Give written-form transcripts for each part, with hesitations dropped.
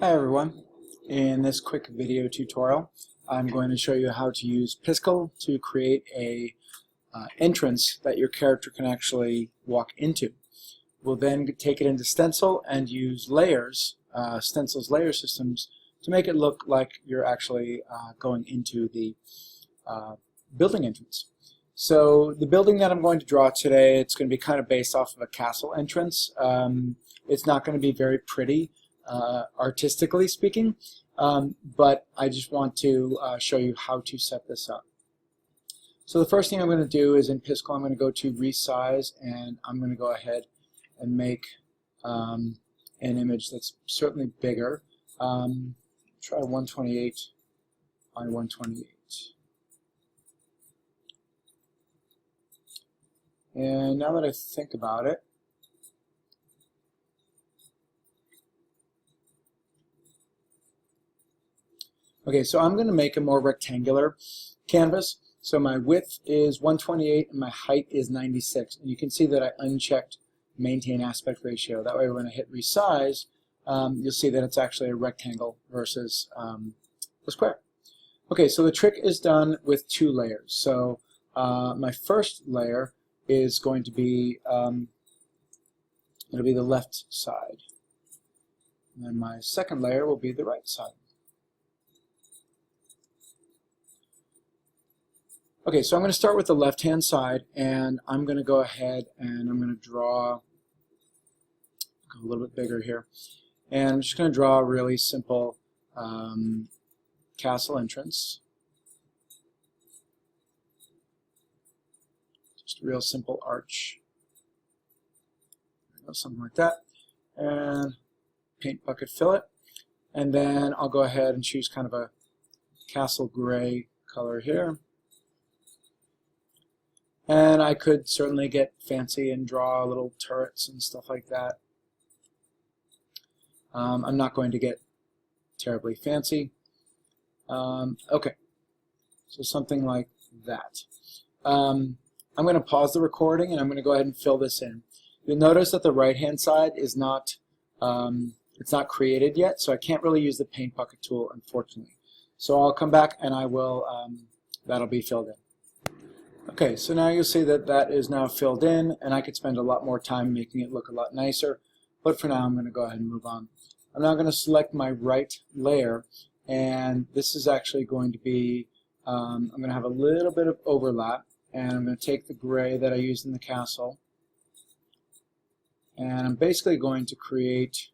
Hi everyone. In this quick video tutorial I'm going to show you how to use Piskel to create a entrance that your character can actually walk into. We'll then take it into Stencyl and use layers, Stencyl's layer systems, to make it look like you're actually going into the building entrance. So the building that I'm going to draw today, it's going to be kind of based off of a castle entrance. It's not going to be very pretty artistically speaking, but I just want to show you how to set this up. So the first thing I'm going to do is in Piskel I'm going to go to Resize, and I'm going to go ahead and make an image that's certainly bigger. Try 128 by 128. And now that I think about it, okay, so I'm going to make a more rectangular canvas. So my width is 128 and my height is 96. And you can see that I unchecked maintain aspect ratio. That way when I hit resize, you'll see that it's actually a rectangle versus a square. Okay, so the trick is done with two layers. So my first layer is going to be it'll be the left side. And then my second layer will be the right side. Okay, so I'm going to start with the left-hand side, and I'm going to go ahead and I'm going to draw, go a little bit bigger here, and I'm just going to draw a really simple castle entrance. Just a real simple arch, something like that, and paint bucket fillet, and then I'll go ahead and choose kind of a castle gray color here. And I could certainly get fancy and draw little turrets and stuff like that. I'm not going to get terribly fancy. Okay, so something like that. I'm going to pause the recording and I'm going to go ahead and fill this in. You'll notice that the right-hand side is not, it's not created yet, so I can't really use the paint bucket tool, unfortunately. So I'll come back and I will, that'll be filled in. Okay, so now you'll see that that is now filled in, and I could spend a lot more time making it look a lot nicer, but for now I'm going to go ahead and move on. I'm now going to select my right layer, and this is actually going to be, I'm going to have a little bit of overlap, and I'm going to take the gray that I used in the castle, and I'm basically going to create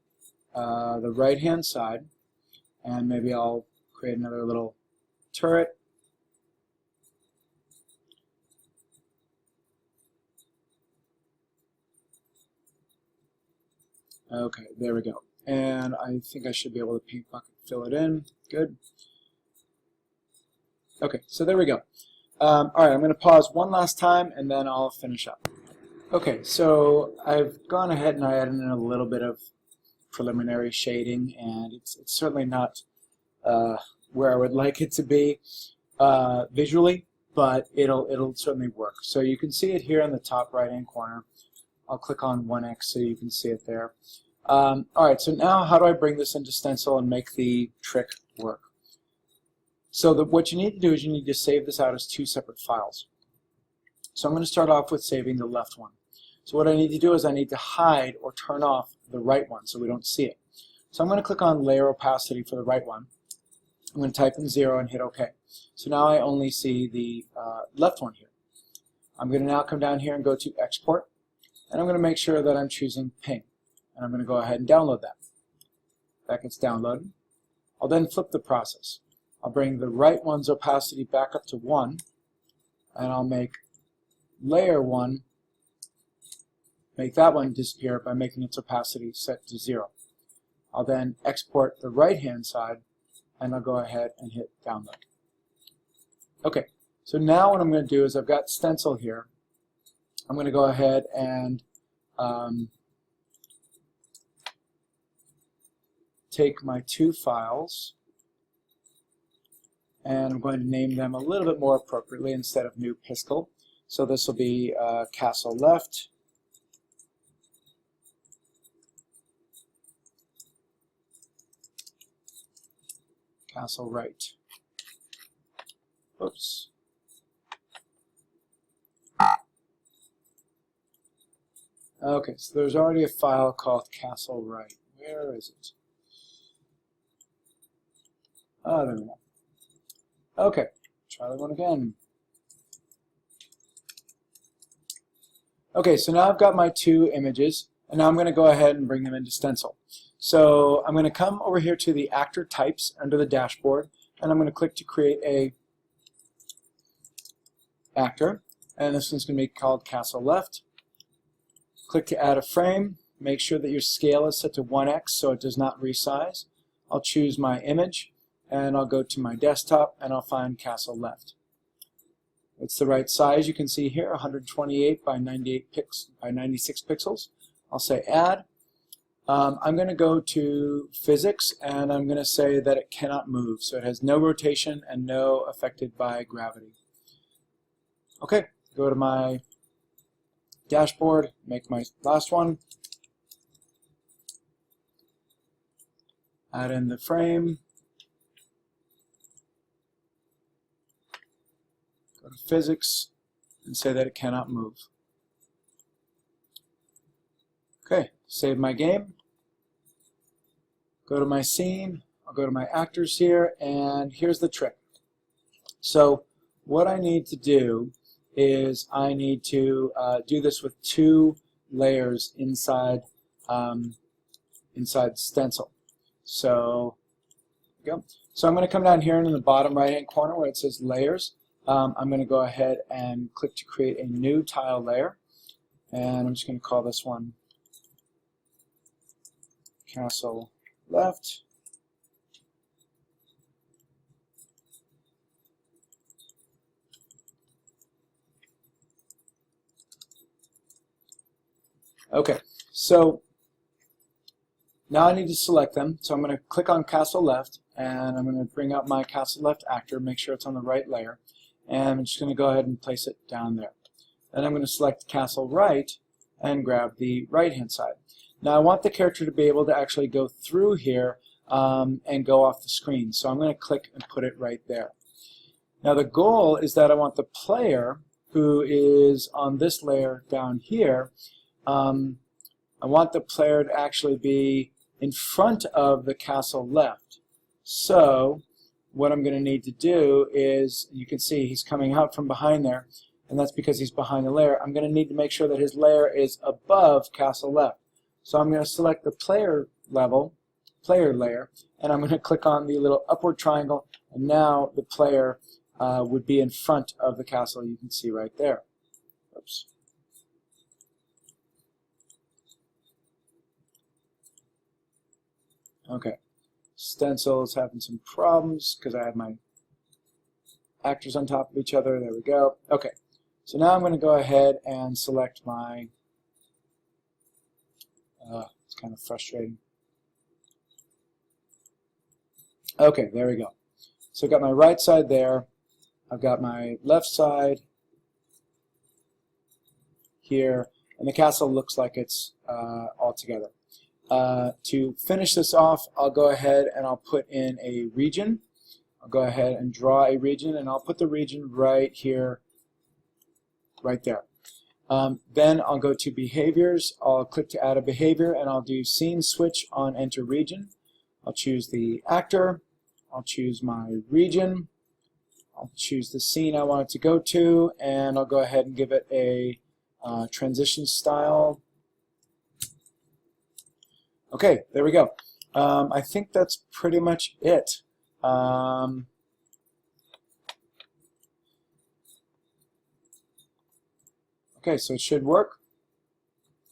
the right hand side, and maybe I'll create another little turret. Okay, there we go. And I think I should be able to paint bucket fill it in. Good. Okay, so there we go. All right, I'm going to pause one last time and then I'll finish up. Okay, so I've gone ahead and I added in a little bit of preliminary shading, and it's certainly not where I would like it to be visually, but it'll certainly work. So you can see it here in the top right hand corner. I'll click on 1x so you can see it there. Alright, so now how do I bring this into Stencyl and make the trick work? So what you need to do is you need to save this out as two separate files. So I'm going to start off with saving the left one. So what I need to do is I need to hide or turn off the right one so we don't see it. So I'm going to click on layer opacity for the right one. I'm going to type in 0 and hit OK. So now I only see the left one here. I'm going to now come down here and go to export. And I'm going to make sure that I'm choosing ping. And I'm going to go ahead and download that. That gets downloaded. I'll then flip the process. I'll bring the right one's opacity back up to 1. And I'll make layer 1, make that one disappear by making its opacity set to 0. I'll then export the right hand side and I'll go ahead and hit download. Okay, so now what I'm going to do is I've got Stencyl here. I'm going to go ahead and take my two files, and I'm going to name them a little bit more appropriately instead of new Piskel. So this will be castle left, castle right. Oops. Okay, so there's already a file called castle right. Where is it? Oh, there we go. Okay, try that one again. Okay, so now I've got my two images, and now I'm going to go ahead and bring them into Stencyl. So I'm going to come over here to the actor types under the dashboard, and I'm going to click to create a actor, and this one's going to be called castle left. Click to add a frame. Make sure that your scale is set to 1x so it does not resize. I'll choose my image, and I'll go to my desktop, and I'll find castle left. It's the right size, you can see here, 128 by 96 pixels. I'll say add. I'm going to go to physics, and I'm going to say that it cannot move, so it has no rotation and no affected by gravity. Okay, go to my dashboard, make my last one, add in the frame, go to physics, and say that it cannot move. Okay, save my game, go to my scene, I'll go to my actors here, and here's the trick. So what I need to do is I need to do this with two layers inside inside Stencyl. So there we go. So I'm going to come down here in the bottom right hand corner where it says layers. I'm going to go ahead and click to create a new tile layer, and I'm just going to call this one castle left. Okay, so now I need to select them. So I'm going to click on castle left, and I'm going to bring up my castle left actor, make sure it's on the right layer, and I'm just going to go ahead and place it down there. Then I'm going to select castle right and grab the right hand side. Now I want the character to be able to actually go through here and go off the screen. So I'm going to click and put it right there. Now the goal is that I want the player who is on this layer down here, I want the player to actually be in front of the castle left. So what I'm going to need to do is, you can see he's coming out from behind there, and that's because he's behind the layer. I'm going to need to make sure that his layer is above castle left. So I'm going to select the player layer, and I'm going to click on the little upward triangle, and now the player would be in front of the castle, you can see right there. Oops. Okay, Stencyl is having some problems because I have my actors on top of each other. There we go. Okay, so now I'm going to go ahead and select my, it's kind of frustrating. Okay, there we go. So I've got my right side there. I've got my left side here, and the castle looks like it's all together. To finish this off, I'll go ahead and I'll put in a region. I'll go ahead and draw a region, and I'll put the region right here, right there. Then I'll go to behaviors. I'll click to add a behavior, and I'll do scene switch on enter region. I'll choose the actor. I'll choose my region. I'll choose the scene I want it to go to, and I'll go ahead and give it a transition style. Okay, there we go. I think that's pretty much it. Okay, so it should work.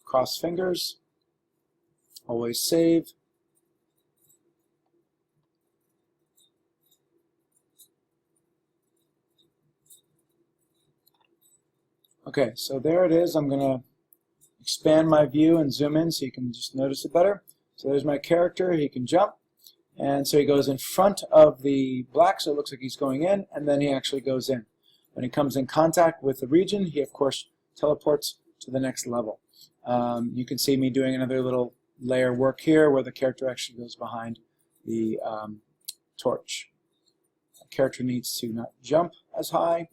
Cross fingers. Always save. Okay, so there it is. I'm going to expand my view and zoom in so you can just notice it better. So there's my character. He can jump, and so he goes in front of the black, so it looks like he's going in, and then he actually goes in. When he comes in contact with the region, he of course teleports to the next level. You can see me doing another little layer work here where the character actually goes behind the torch. The character needs to not jump as high.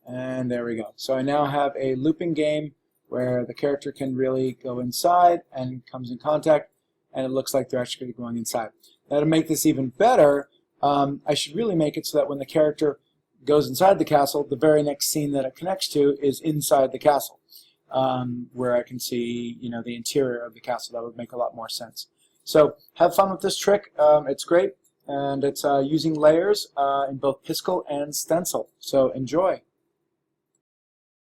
And there we go. So I now have a looping game where the character can really go inside and comes in contact, and it looks like they're actually going inside. Now to make this even better, I should really make it so that when the character goes inside the castle, the very next scene that it connects to is inside the castle, where I can see, you know, the interior of the castle. That would make a lot more sense. So have fun with this trick. It's great, and it's using layers in both Piskel and Stencyl. So enjoy.